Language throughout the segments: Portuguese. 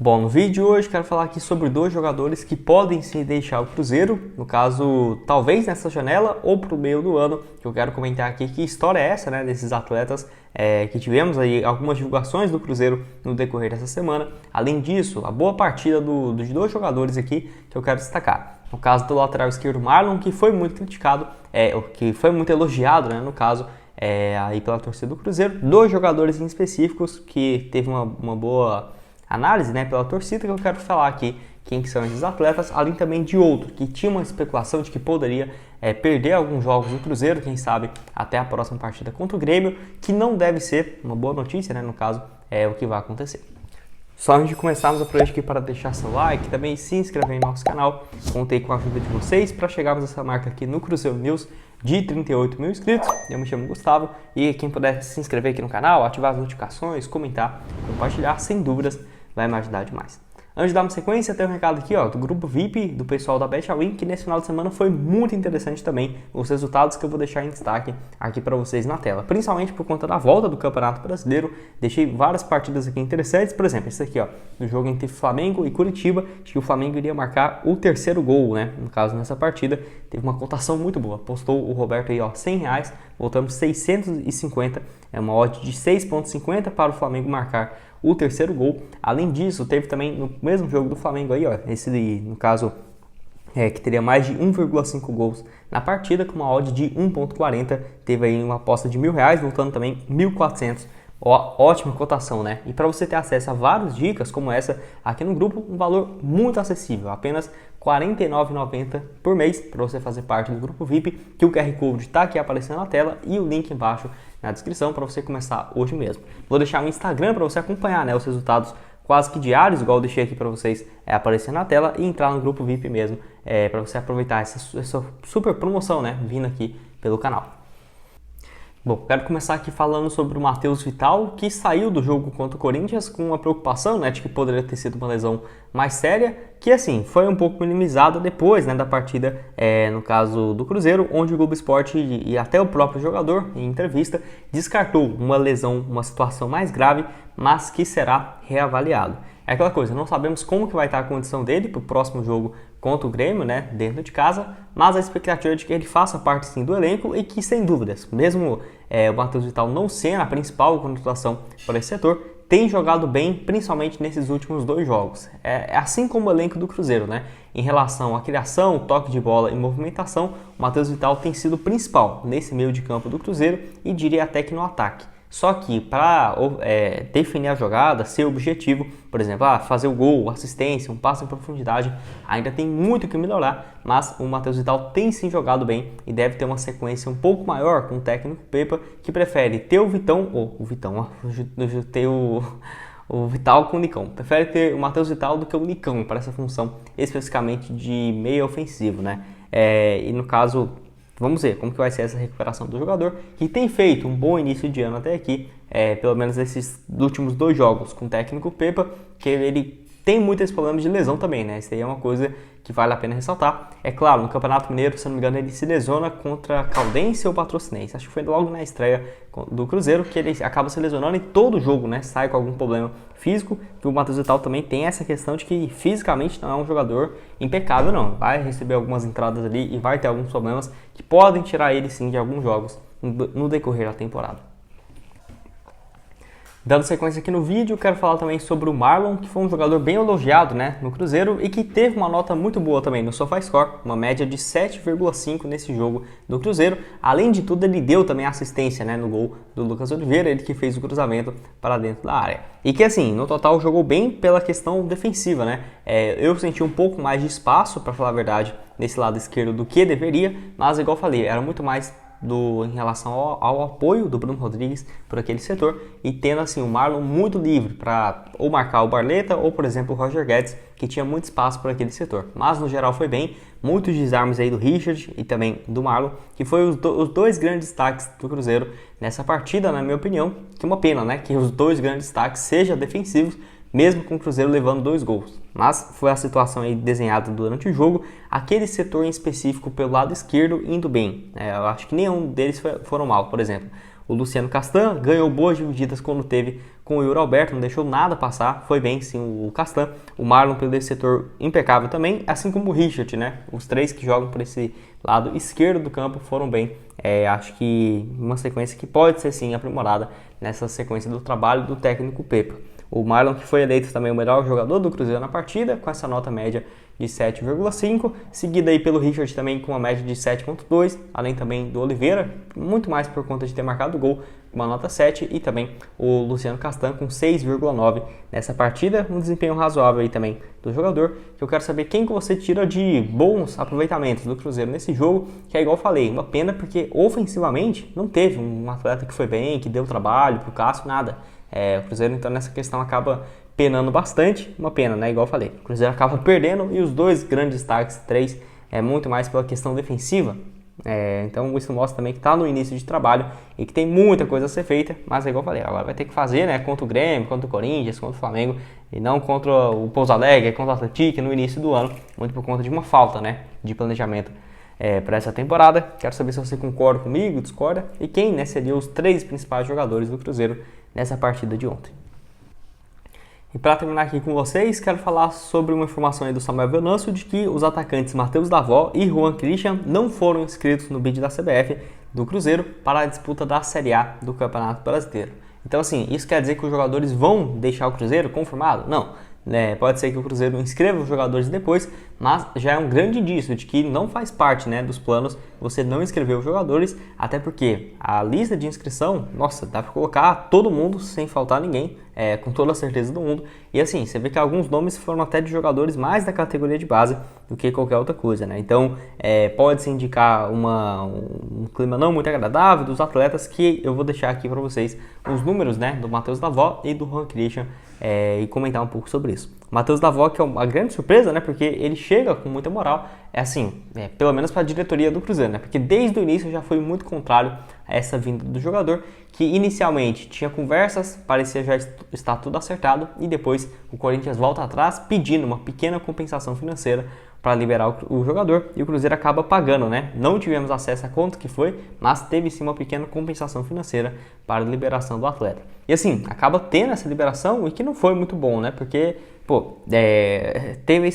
Bom, no vídeo de hoje quero falar aqui sobre dois jogadores que podem sim deixar o Cruzeiro, no caso, talvez nessa janela ou pro meio do ano, que eu quero comentar aqui que história é essa, né, desses atletas que tivemos aí algumas divulgações do Cruzeiro no decorrer dessa semana. Além disso, a boa partida dos dois jogadores aqui que eu quero destacar. No caso do lateral esquerdo Marlon, que foi muito criticado, que foi muito elogiado, né, no caso, aí pela torcida do Cruzeiro. Dois jogadores em específicos que teve uma boa análise, né, pela torcida, que eu quero falar aqui quem que são esses atletas, além também de outro que tinha uma especulação de que poderia perder alguns jogos do Cruzeiro, quem sabe até a próxima partida contra o Grêmio, que não deve ser uma boa notícia, né, no caso, é o que vai acontecer. Só antes de começarmos, aproveito aqui para deixar seu like e também se inscrever no nosso canal. Contei com a ajuda de vocês para chegarmos a essa marca aqui no Cruzeiro News de 38 mil inscritos. Eu me chamo Gustavo e quem puder se inscrever aqui no canal, ativar as notificações, comentar, compartilhar, sem dúvidas, vai me ajudar demais. Antes de dar uma sequência, tem um recado aqui do grupo VIP do pessoal da BetAwin, que nesse final de semana foi muito interessante também, os resultados que eu vou deixar em destaque aqui para vocês na tela, principalmente por conta da volta do Campeonato Brasileiro. Deixei várias partidas aqui interessantes, por exemplo, esse aqui, no jogo entre Flamengo e Curitiba, acho que o Flamengo iria marcar o terceiro gol, né? No caso, nessa partida, teve uma cotação muito boa, postou o Roberto aí, R$100, voltamos 650, é uma odd de 6,50 para o Flamengo marcar o terceiro gol. Além disso, teve também no mesmo jogo do Flamengo aí, esse no caso que teria mais de 1,5 gols na partida, com uma odd de 1,40, teve aí uma aposta de R$1.000, voltando também 1.400. Ótima cotação, né? E para você ter acesso a várias dicas como essa aqui no grupo, um valor muito acessível, apenas R$ 49,90 por mês para você fazer parte do grupo VIP, que o QR Code está aqui aparecendo na tela e o link embaixo na descrição para você começar hoje mesmo. Vou deixar o Instagram para você acompanhar, né, os resultados quase que diários, igual eu deixei aqui para vocês aparecer na tela, e entrar no grupo VIP mesmo, para você aproveitar essa super promoção, né, vindo aqui pelo canal. Bom, quero começar aqui falando sobre o Matheus Vital, que saiu do jogo contra o Corinthians com uma preocupação, né, de que poderia ter sido uma lesão mais séria, que assim, foi um pouco minimizada depois, né, da partida, no caso do Cruzeiro, onde o Globo Esporte e até o próprio jogador, em entrevista, descartou uma lesão, uma situação mais grave, mas que será reavaliado. É aquela coisa, não sabemos como que vai estar a condição dele para o próximo jogo contra o Grêmio, né, dentro de casa, mas a expectativa é de que ele faça parte sim do elenco e que, sem dúvidas, mesmo o Matheus Vital não sendo a principal contratação para esse setor, tem jogado bem, principalmente nesses últimos dois jogos. Assim como o elenco do Cruzeiro, né? Em relação à criação, toque de bola e movimentação, o Matheus Vital tem sido o principal nesse meio de campo do Cruzeiro e diria até que no ataque. Só que para definir a jogada, ser objetivo, por exemplo, fazer o gol, assistência, um passe em profundidade, ainda tem muito que melhorar, mas o Matheus Vital tem sim jogado bem e deve ter uma sequência um pouco maior com o técnico Pepa, que prefere ter o Vitão, ter o Vital com o Nicão. Prefere ter o Matheus Vital do que o Nicão para essa função especificamente de meio ofensivo, né? E no caso, vamos ver como que vai ser essa recuperação do jogador, que tem feito um bom início de ano até aqui, pelo menos nesses últimos dois jogos com o técnico Pepa, que ele tem muitos problemas de lesão também, né? Isso aí é uma coisa que vale a pena ressaltar. É claro, no Campeonato Mineiro, se não me engano, ele se lesiona contra Caldense ou Patrocinense. Acho que foi logo na estreia do Cruzeiro que ele acaba se lesionando e todo jogo, né, sai com algum problema físico. Que o Matheus Vital também tem essa questão de que fisicamente não é um jogador impecável, não. Vai receber algumas entradas ali e vai ter alguns problemas que podem tirar ele sim de alguns jogos no decorrer da temporada. Dando sequência aqui no vídeo, quero falar também sobre o Marlon, que foi um jogador bem elogiado, né, no Cruzeiro e que teve uma nota muito boa também no SofaScore, uma média de 7,5 nesse jogo do Cruzeiro. Além de tudo, ele deu também assistência, né, no gol do Lucas Oliveira, ele que fez o cruzamento para dentro da área. E que assim, no total jogou bem pela questão defensiva, né? Eu senti um pouco mais de espaço, para falar a verdade, nesse lado esquerdo do que deveria, mas igual eu falei, era muito mais em relação ao apoio do Bruno Rodrigues por aquele setor e tendo assim o Marlon muito livre para ou marcar o Barleta ou, por exemplo, o Roger Guedes, que tinha muito espaço por aquele setor. Mas no geral foi bem, muitos desarmes aí do Richard e também do Marlon, que foi os dois grandes destaques do Cruzeiro nessa partida, na minha opinião. Que uma pena, né, que os dois grandes destaques sejam defensivos, mesmo com o Cruzeiro levando 2 gols. Mas foi a situação aí desenhada durante o jogo, aquele setor em específico pelo lado esquerdo indo bem. Eu acho que nenhum deles foram mal. Por exemplo, o Luciano Castan ganhou boas divididas quando teve com o Yuri Alberto, não deixou nada passar, foi bem sim o Castan, o Marlon pelo desse setor impecável também, assim como o Richard, né? Os três que jogam por esse lado esquerdo do campo foram bem. Acho que uma sequência que pode ser sim aprimorada nessa sequência do trabalho do técnico Pepa. O Marlon, que foi eleito também o melhor jogador do Cruzeiro na partida, com essa nota média de 7,5, seguida aí pelo Richard também com uma média de 7,2, além também do Oliveira, muito mais por conta de ter marcado o gol, com uma nota 7, e também o Luciano Castan com 6,9 nessa partida, um desempenho razoável aí também do jogador, que eu quero saber quem que você tira de bons aproveitamentos do Cruzeiro nesse jogo, que é igual eu falei, uma pena porque ofensivamente não teve um atleta que foi bem, que deu trabalho pro Cássio, nada. O Cruzeiro então nessa questão acaba penando bastante, uma pena, né? Igual eu falei, o Cruzeiro acaba perdendo e os dois grandes destaques, três, muito mais pela questão defensiva. Então isso mostra também que está no início de trabalho e que tem muita coisa a ser feita, mas igual eu falei, agora vai ter que fazer, né? Contra o Grêmio, contra o Corinthians, contra o Flamengo e não contra o Pouso Alegre, contra o Atlético no início do ano, muito por conta de uma falta, né? De planejamento para essa temporada. Quero saber se você concorda comigo, discorda e quem, né, seriam os três principais jogadores do Cruzeiro nessa partida de ontem. E para terminar aqui com vocês, quero falar sobre uma informação aí do Samuel Venâncio de que os atacantes Matheus Davó e Juan Christian não foram inscritos no bid da CBF do Cruzeiro para a disputa da Série A do Campeonato Brasileiro. Então assim, isso quer dizer que os jogadores vão deixar o Cruzeiro confirmado? Não. Pode ser que o Cruzeiro inscreva os jogadores depois, mas já é um grande indício de que não faz parte, né, dos planos você não inscrever os jogadores, até porque a lista de inscrição, nossa, dá para colocar todo mundo sem faltar ninguém, com toda a certeza do mundo. E assim, você vê que alguns nomes foram até de jogadores mais da categoria de base do que qualquer outra coisa, né? Então pode-se indicar um clima não muito agradável dos atletas, que eu vou deixar aqui para vocês os números, né, do Matheus Davó e do Juan Christian, e comentar um pouco sobre isso. O Matheus Davó, que é uma grande surpresa, né, porque ele chega com muita moral, pelo menos para a diretoria do Cruzeiro, né, porque desde o início já foi muito contrário a essa vinda do jogador, que inicialmente tinha conversas, parecia já estar tudo acertado, e depois o Corinthians volta atrás pedindo uma pequena compensação financeira para liberar o jogador, e o Cruzeiro acaba pagando, né? Não tivemos acesso a quanto que foi, mas teve sim uma pequena compensação financeira para a liberação do atleta. E assim, acaba tendo essa liberação, e que não foi muito bom, né? Porque, teve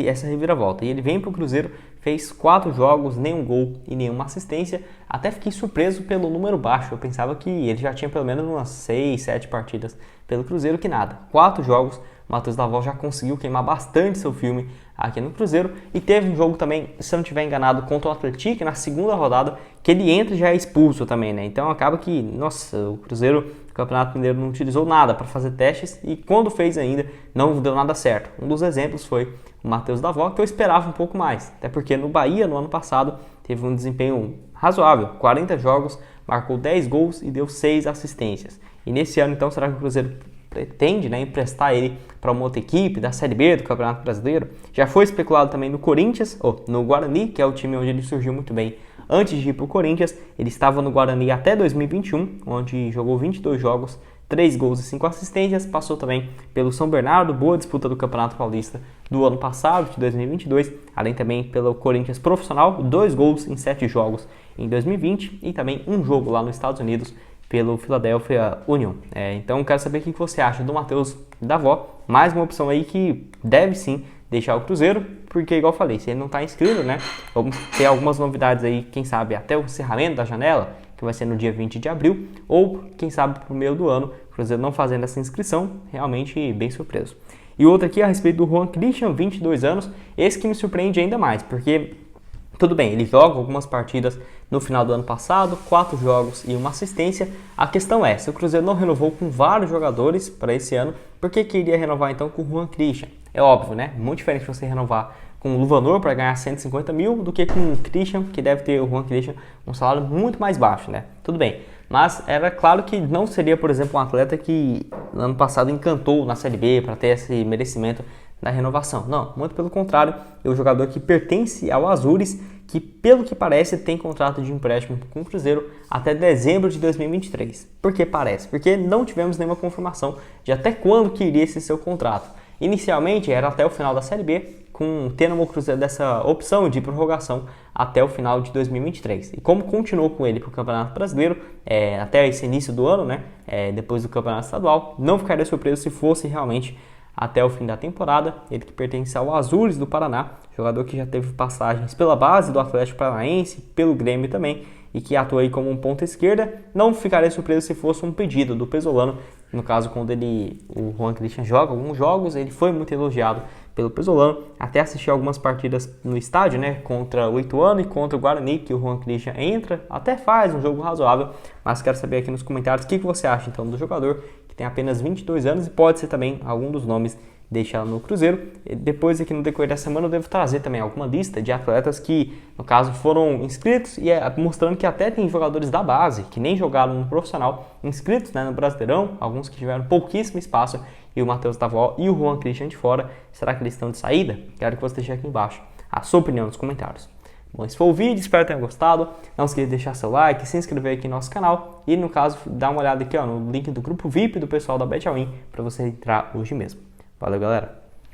essa reviravolta, e ele vem para o Cruzeiro, fez 4 jogos, nenhum gol e nenhuma assistência. Até fiquei surpreso pelo número baixo, eu pensava que ele já tinha pelo menos umas 6, 7 partidas pelo Cruzeiro, que nada. 4 jogos, o Matheus Davó já conseguiu queimar bastante seu filme aqui no Cruzeiro, e teve um jogo também, se eu não estiver enganado, contra o Atlético na segunda rodada, que ele entra e já é expulso também, né? Então acaba que, nossa, o Cruzeiro, o Campeonato Mineiro, não utilizou nada para fazer testes, e quando fez ainda, não deu nada certo. Um dos exemplos foi o Matheus Davó, que eu esperava um pouco mais, até porque no Bahia, no ano passado, teve um desempenho razoável, 40 jogos, marcou 10 gols e deu 6 assistências. E nesse ano, então, será que o Cruzeiro pretende, né, emprestar ele para uma outra equipe da Série B do Campeonato Brasileiro? Já foi especulado também no Corinthians, ou no Guarani, que é o time onde ele surgiu muito bem antes de ir para o Corinthians. Ele estava no Guarani até 2021, onde jogou 22 jogos, 3 gols e 5 assistências, passou também pelo São Bernardo, boa disputa do Campeonato Paulista do ano passado, de 2022, além também pelo Corinthians profissional, 2 gols em 7 jogos em 2020, e também um jogo lá nos Estados Unidos pelo Philadelphia Union. Então quero saber o que você acha do Matheus Davó, mais uma opção aí que deve sim deixar o Cruzeiro, porque igual eu falei, se ele não está inscrito, né, vamos ter algumas novidades aí, quem sabe até o encerramento da janela, que vai ser no dia 20 de abril, ou quem sabe para o meio do ano, o Cruzeiro não fazendo essa inscrição, realmente bem surpreso. E outra aqui a respeito do Juan Christian, 22 anos, esse que me surpreende ainda mais, porque tudo bem, ele joga algumas partidas no final do ano passado, 4 jogos e uma assistência. A questão é, se o Cruzeiro não renovou com vários jogadores para esse ano, por que iria renovar então com o Juan Christian? É óbvio, né? Muito diferente você renovar com o Luvanor para ganhar 150 mil do que com o Christian, que deve ter o Juan Christian um salário muito mais baixo, né? Tudo bem, mas era claro que não seria, por exemplo, um atleta que no ano passado encantou na Série B para ter esse merecimento da renovação. Não, muito pelo contrário, é um jogador que pertence ao Azures, que pelo que parece tem contrato de empréstimo com o Cruzeiro até dezembro de 2023. Por que parece? Porque não tivemos nenhuma confirmação de até quando que iria esse seu contrato. Inicialmente era até o final da Série B, tendo o Cruzeiro dessa opção de prorrogação até o final de 2023. E como continuou com ele para o Campeonato Brasileiro, até esse início do ano, né, depois do Campeonato Estadual, não ficaria surpreso se fosse realmente até o fim da temporada. Ele que pertence ao Azures do Paraná, jogador que já teve passagens pela base do Atlético Paranaense, pelo Grêmio também, e que atua aí como um ponta esquerda. Não ficaria surpreso se fosse um pedido do Pesolano. No caso, quando o Juan Christian joga alguns jogos, ele foi muito elogiado pelo Pesolano. Até assisti algumas partidas no estádio, né, contra o Ituano e contra o Guarani, que o Juan Christian entra, até faz um jogo razoável. Mas quero saber aqui nos comentários o que você acha então do jogador, que tem apenas 22 anos e pode ser também algum dos nomes deixado no Cruzeiro. Depois aqui no decorrer da semana eu devo trazer também alguma lista de atletas que, no caso, foram inscritos e mostrando que até tem jogadores da base, que nem jogaram no profissional, inscritos, né, no Brasileirão, alguns que tiveram pouquíssimo espaço, e o Matheus Tavó e o Juan Christian de fora. Será que eles estão de saída? Quero que você deixe aqui embaixo a sua opinião nos comentários. Bom, esse foi o vídeo, espero que tenham gostado. Não esqueça de deixar seu like, se inscrever aqui no nosso canal e, no caso, dá uma olhada aqui no link do grupo VIP do pessoal da Bet All In para você entrar hoje mesmo. Valeu, galera!